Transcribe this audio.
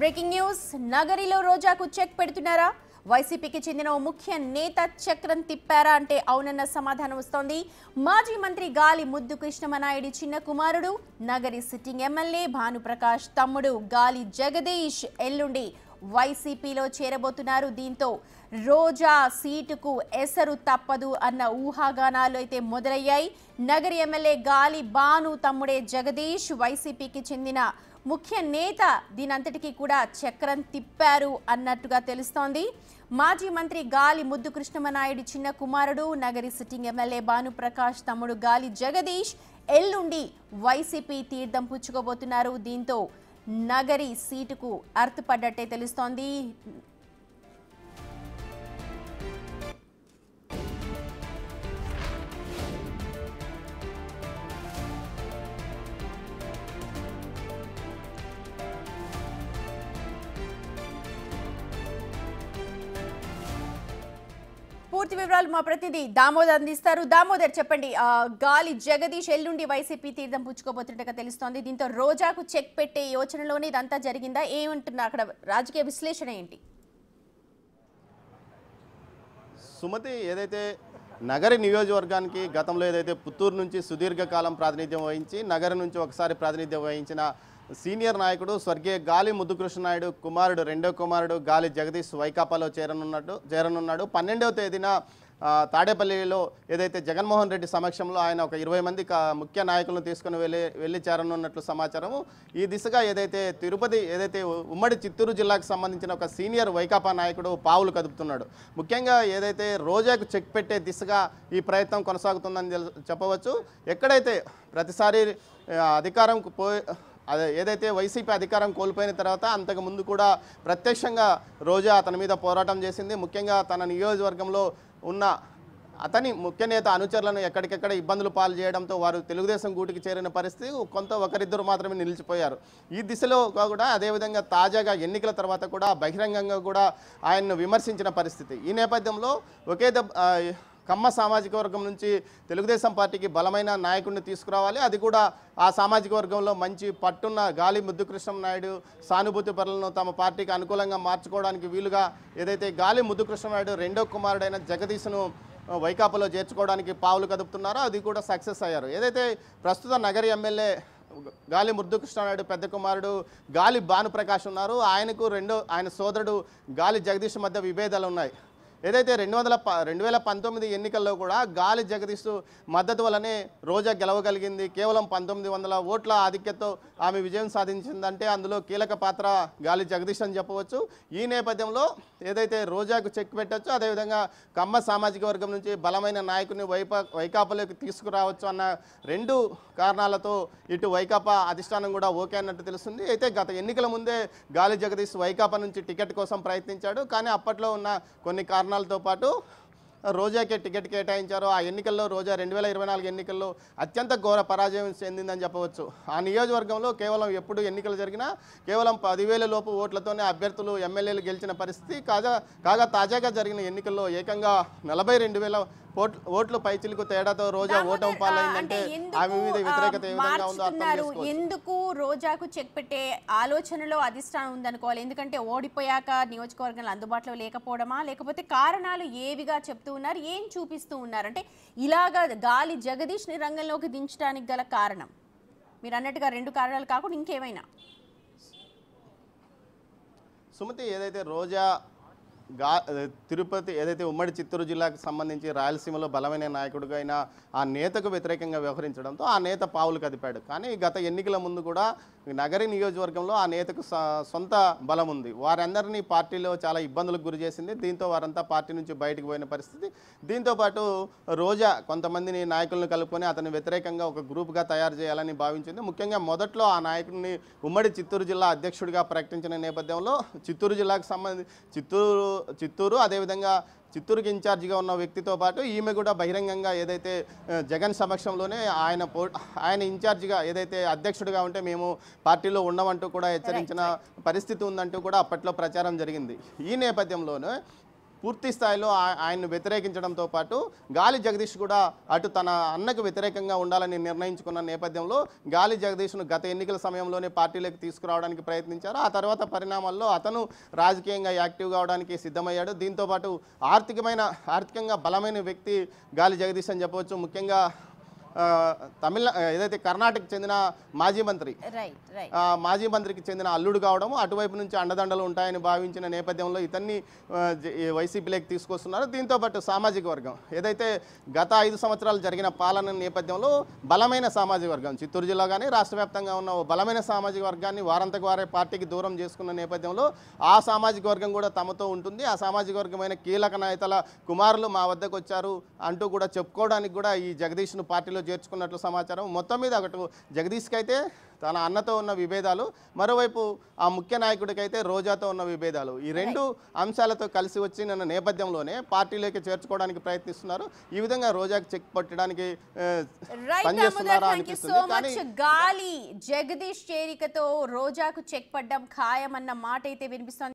Breaking news నగరిలో రోజాకు check పెడుతున్నారా? వైసీపీకి చెందిన ఓ ముఖ్య నేత చక్రం తిప్పారా అంటే అవునన్న సమాధానం వస్తోంది. మాజీ మంత్రి గాలి ముద్దు కృష్ణమనాయుడి చిన్న కుమారుడు, నగరి సిట్టింగ్ ఎమ్మెల్యే భానుప్రకాష్ తమ్ముడు గాలి జగదీష్ ఎల్లుండి వైసీపీలో చేరబోతున్నారు. దీంతో రోజా సీటుకు ఎసరు తప్పదు అన్న ఊహాగానాలు అయితే మొదలయ్యాయి. నగరి ఎమ్మెల్యే గాలి భాను తమ్ముడే జగదీష్ వైసీపీకి చెందిన ముఖ్య నేత దీనంతటికీ కూడా చక్రం తిప్పారు అన్నట్టుగా తెలుస్తోంది. మాజీ మంత్రి గాలి ముద్దు కృష్ణమనాయుడి చిన్న కుమారుడు, నగరి సిట్టింగ్ ఎమ్మెల్యే భానుప్రకాష్ తమ్ముడు గాలి జగదీష్ ఎల్లుండి వైసీపీ తీర్థం పుచ్చుకోబోతున్నారు. దీంతో నగరి సీటుకు అర్థపడ్డట్టే తెలుస్తోంది. పూర్తి వివరాలు మా ప్రతినిధి దామోదర్ అందిస్తారు. దామోదర్, చెప్పండి, గాలి జగదీష్ ఎల్లుండి వైసీపీ తీర్థం పుచ్చుకోబోతున్నట్టుగా తెలుస్తోంది. దీంతో రోజాకు చెక్ పెట్టే యోచనలోనే ఇదంతా జరిగిందా? ఏమంటున్నా అక్కడ రాజకీయ విశ్లేషణ ఏంటి? సుమతి, ఏదైతే నగరి నియోజకవర్గానికి గతంలో ఏదైతే పుత్తూరు నుంచి సుదీర్ఘకాలం ప్రాతినిధ్యం వహించి నగరం నుంచి ఒకసారి ప్రాతినిధ్యం వహించిన సీనియర్ నాయకుడు స్వర్గీయ గాలి ముద్దుకృష్ణనాయుడు కుమారుడు, రెండో కుమారుడు గాలి జగదీష్ వైకాపాలో చేరనున్నాడు. 12వ తేదీన తాడేపల్లిలో ఏదైతే జగన్మోహన్ రెడ్డి సమక్షంలో ఆయన ఒక 20 మంది ముఖ్య నాయకులను తీసుకుని వెళ్ళి చేరనున్నట్లు సమాచారము. ఈ దిశగా ఏదైతే తిరుపతి ఉమ్మడి చిత్తూరు జిల్లాకు సంబంధించిన ఒక సీనియర్ వైకాపా నాయకుడు పావులు కదుపుతున్నాడు. ముఖ్యంగా ఏదైతే రోజాకు చెక్ పెట్టే దిశగా ఈ ప్రయత్నం కొనసాగుతుందని చెప్పవచ్చు. ఎక్కడైతే ప్రతిసారి అధికారం అదే ఏదైతే వైసీపీ అధికారం కోల్పోయిన తర్వాత అంతకు ముందు కూడా ప్రత్యక్షంగా రోజా అతని మీద పోరాటం చేసింది. ముఖ్యంగా తన నియోజకవర్గంలో ఉన్న అతని ముఖ్య నేత అనుచరులను ఎక్కడికెక్కడ ఇబ్బందులు పాలు చేయడంతో వారు తెలుగుదేశం గూటికి చేరిన పరిస్థితి, ఒకరిద్దరు మాత్రమే నిలిచిపోయారు. ఈ దిశలో కూడా అదేవిధంగా తాజాగా ఎన్నికల తర్వాత కూడా బహిరంగంగా కూడా ఆయన్ను విమర్శించిన పరిస్థితి. ఈ నేపథ్యంలో కమ్మ సామాజిక వర్గం నుంచి తెలుగుదేశం పార్టీకి బలమైన నాయకుడిని తీసుకురావాలి, అది కూడా ఆ సామాజిక వర్గంలో మంచి పట్టున్న గాలి ముద్దుకృష్ణనాయుడు సానుభూతి పరులను తమ పార్టీకి అనుకూలంగా మార్చుకోవడానికి వీలుగా ఏదైతే గాలి ముద్దుకృష్ణనాయుడు రెండో కుమారుడైన జగదీష్ను వైకాపాలో చేర్చుకోవడానికి పావులు కదుపుతున్నారో అది కూడా సక్సెస్ అయ్యారు. ఏదైతే ప్రస్తుత నగరి ఎమ్మెల్యే గాలి ముద్దుకృష్ణనాయుడు పెద్ద కుమారుడు గాలి భానుప్రకాష్ ఉన్నారు, ఆయన సోదరుడు గాలి జగదీష్ మధ్య విభేదాలు ఉన్నాయి. ఏదైతే 2019 ఎన్నికల్లో కూడా గాలి జగదీష్ మద్దతు వల్లనే రోజా గెలవగలిగింది. కేవలం 1900 ఓట్ల ఆధిక్యతతో ఆమె విజయం సాధించిందంటే అందులో కీలక పాత్ర గాలి జగదీష్ అని చెప్పవచ్చు. ఈ నేపథ్యంలో ఏదైతే రోజాకు చెక్ పెట్టచ్చు, అదేవిధంగా కమ్మ సామాజిక వర్గం నుంచి బలమైన నాయకుని వైకాపాలోకి తీసుకురావచ్చు అన్న 2 కారణాలతో ఇటు వైకాపా అధిష్టానం కూడా ఓకే అన్నట్టు తెలుస్తుంది. అయితే గత ఎన్నికల ముందే గాలి జగదీష్ వైకాపా నుంచి టికెట్ కోసం ప్రయత్నించాడు, కానీ అప్పట్లో ఉన్న కొన్ని కారణాలతో పాటు రోజాకే టికెట్ కేటాయించారు. ఆ ఎన్నికల్లో రోజా 2024 ఎన్నికల్లో అత్యంత ఘోర పరాజయం చెందిందని చెప్పవచ్చు. ఆ నియోజకవర్గంలో కేవలం ఎప్పుడు ఎన్నికలు జరిగినా కేవలం 10,000 లోపు ఓట్లతోనే అభ్యర్థులు ఎమ్మెల్యేలు గెలిచిన పరిస్థితి. కాగా తాజాగా జరిగిన ఎన్నికల్లో ఏకంగా 42,000 ఓట్లు పైచిలకు తేడాతో రోజా ఓటమి పాలైందంటే ఆమె మీద వ్యతిరేకత ఏ విధంగా ఉందో అర్థం చేసుకోవచ్చు. ఎందుకు రోజాకు చెక్ పెట్టే ఆలోచనలో అధిష్టానం ఉందనుకోవాలి? ఎందుకంటే ఓడిపోయాక నియోజకవర్గంలో అందుబాటులో లేకపోవడమా, లేకపోతే కారణాలు ఏవిగా చెప్తూ ఉన్నారు, ఏం చూపిస్తూ ఉన్నారు? అంటే ఇలాగా గాలి జగదీష్ ని రంగంలోకి దించడానికి గల కారణం మీరు అన్నట్టుగా 2 కారణాలు కాకుండా ఇంకేమైనా? సుమతి, ఏదైతే రోజా తిరుపతి ఏదైతే ఉమ్మడి చిత్తూరు జిల్లాకు సంబంధించి రాయలసీమలో బలమైన నాయకుడిగా అయినా ఆ నేతకు వ్యతిరేకంగా వ్యవహరించడంతో ఆ నేత పావులు కదిపాడు. కానీ గత ఎన్నికల ముందు కూడా నగరి నియోజకవర్గంలో ఆ నేతకు సొంత బలం ఉంది. వారందరినీ పార్టీలో చాలా ఇబ్బందులకు గురి చేసింది. దీంతో వారంతా పార్టీ నుంచి బయటకు పోయిన పరిస్థితి. దీంతోపాటు రోజా కొంతమందిని నాయకులను కలుపుకొని అతని వ్యతిరేకంగా ఒక గ్రూప్గా తయారు చేయాలని భావించింది. ముఖ్యంగా మొదట్లో ఆ నాయకుడిని ఉమ్మడి చిత్తూరు జిల్లా అధ్యక్షుడిగా ప్రకటించిన నేపథ్యంలో చిత్తూరు జిల్లాకు సంబంధించి చిత్తూరు అదేవిధంగా చిత్తూరుకి ఇన్ఛార్జిగా ఉన్న వ్యక్తితో పాటు ఈమె కూడా బహిరంగంగా ఏదైతే జగన్ సమక్షంలోనే ఆయన ఇన్ఛార్జిగా ఏదైతే అధ్యక్షుడిగా ఉంటే మేము పార్టీలో ఉండమంటూ కూడా హెచ్చరించిన పరిస్థితి ఉందంటూ కూడా అప్పట్లో ప్రచారం జరిగింది. ఈ నేపథ్యంలోనే పూర్తి స్థాయిలో ఆయన్ను వ్యతిరేకించడంతో పాటు గాలి జగదీష్ కూడా అటు తన అన్నకు వ్యతిరేకంగా ఉండాలని నిర్ణయించుకున్న నేపథ్యంలో గాలి జగదీష్ను గత ఎన్నికల సమయంలోనే పార్టీలోకి తీసుకురావడానికి ప్రయత్నించారు. ఆ తర్వాత పరిణామాల్లో అతను రాజకీయంగా యాక్టివ్ కావడానికి సిద్ధమయ్యాడు. దీంతోపాటు ఆర్థికంగా బలమైన వ్యక్తి గాలి జగదీష్ అని చెప్పవచ్చు. ముఖ్యంగా ఏదైతే కర్ణాటకకు చెందిన మాజీ మంత్రి మాజీ మంత్రికి చెందిన అల్లుడు కావడం, అటువైపు నుంచి అండదండలు ఉంటాయని భావించిన నేపథ్యంలో ఇతన్ని వైసీపీలోకి తీసుకొస్తున్నారు. దీంతోపాటు సామాజిక వర్గం ఏదైతే గత 5 సంవత్సరాలు జరిగిన పాలన నేపథ్యంలో బలమైన సామాజిక వర్గం చిత్తూరు జిల్లా కానీ రాష్ట్ర వ్యాప్తంగా ఉన్న బలమైన సామాజిక వర్గాన్ని వారంతకు వారే పార్టీకి దూరం చేసుకున్న నేపథ్యంలో ఆ సామాజిక వర్గం కూడా తమతో ఉంటుంది. ఆ సామాజిక వర్గమైన కీలక నేతల కుమారులు మా వద్దకు వచ్చారు అంటూ కూడా చెప్పుకోవడానికి కూడా ఈ జగదీష్ను పార్టీలో చేర్చుకున్నట్లు సమాచారం. మొత్తం మీద ఒకటి జగదీష్కి అయితే తన అన్నతో ఉన్న విభేదాలు, మరోవైపు ఆ ముఖ్య నాయకుడికైతే రోజాతో ఉన్న విభేదాలు, ఈ రెండు అంశాలతో కలిసి వచ్చిన నేపథ్యంలోనే పార్టీలోకి చేర్చుకోవడానికి ప్రయత్నిస్తున్నారు. ఈ విధంగా రోజాకి చెక్ పట్టడానికి పనిచేస్తున్నారా అనిపిస్తుంది. కానీ గాలి జగదీష్ చేరికతో రోజాకు చెక్ పడ్డం ఖాయమన్న మాట అయితే వినిపిస్తోంది.